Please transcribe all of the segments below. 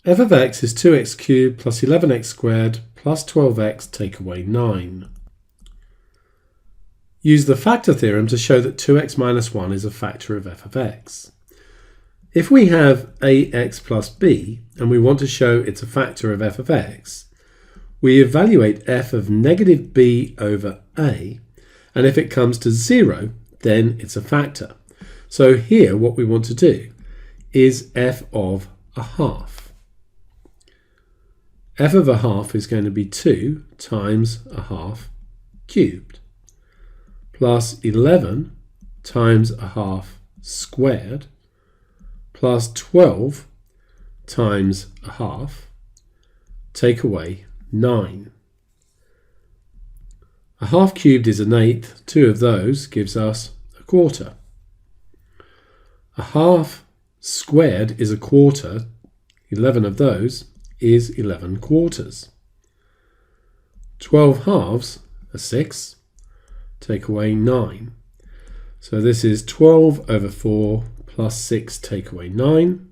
f of x is 2x cubed plus 11x squared plus 12x take away 9. Use the factor theorem to show that 2x minus 1 is a factor of f of x. If we have ax plus b and we want to show it's a factor of f of x, we evaluate f of negative b over a, and if it comes to 0, then it's a factor. So here what we want to do is f of a half. F of a half is going to be 2 times a half cubed plus 11 times a half squared plus 12 times a half take away 9. A half cubed is an eighth. 2 of those gives us a quarter. A half squared is a quarter. 11 of those is 11 quarters. 12 halves are 6. Take away 9. So this is 12 over 4 plus 6 take away 9,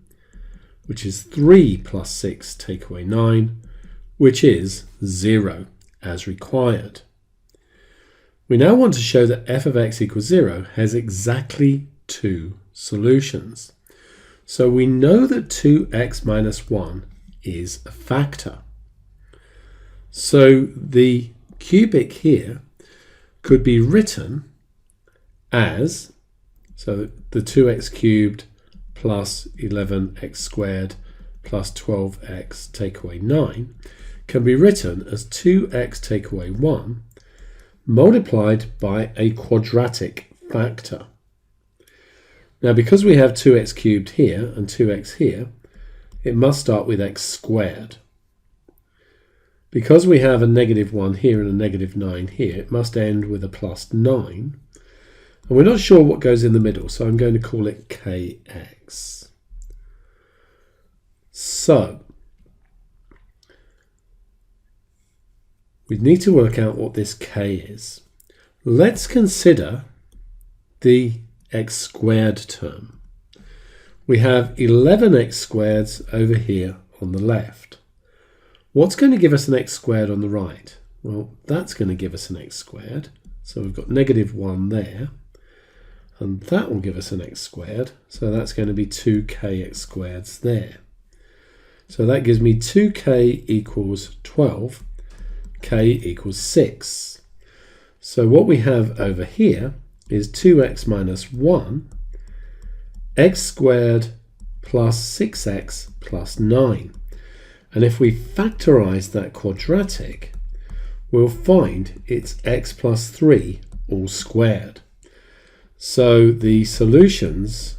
which is 3 plus 6 take away 9, which is 0 as required. We now want to show that f of x equals 0 has exactly 2 solutions. So we know that 2x minus 1 is a factor. So the cubic here could be written as, so the 2x cubed plus 11x squared plus 12x take away 9 can be written as 2x take away 1 multiplied by a quadratic factor. Now because we have 2x cubed here and 2x here, it must start with x squared. Because we have a negative 1 here and a negative 9 here, it must end with a plus 9. And we're not sure what goes in the middle, so I'm going to call it kx. So we need to work out what this k is. Let's consider the x squared term. We have 11x squareds over here on the left. What's going to give us an x squared on the right? Well, that's going to give us an x squared. So we've got negative 1 there. And that will give us an x squared. So that's going to be 2kx squareds there. So that gives me 2k equals 12. K equals 6. So what we have over here is 2x minus 1, x squared plus 6x plus 9. And if we factorize that quadratic, we'll find it's x plus 3 all squared. So the solutions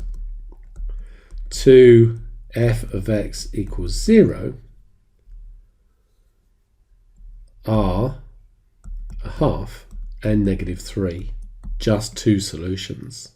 to f of x equals 0 are a half and negative 3, just 2 solutions.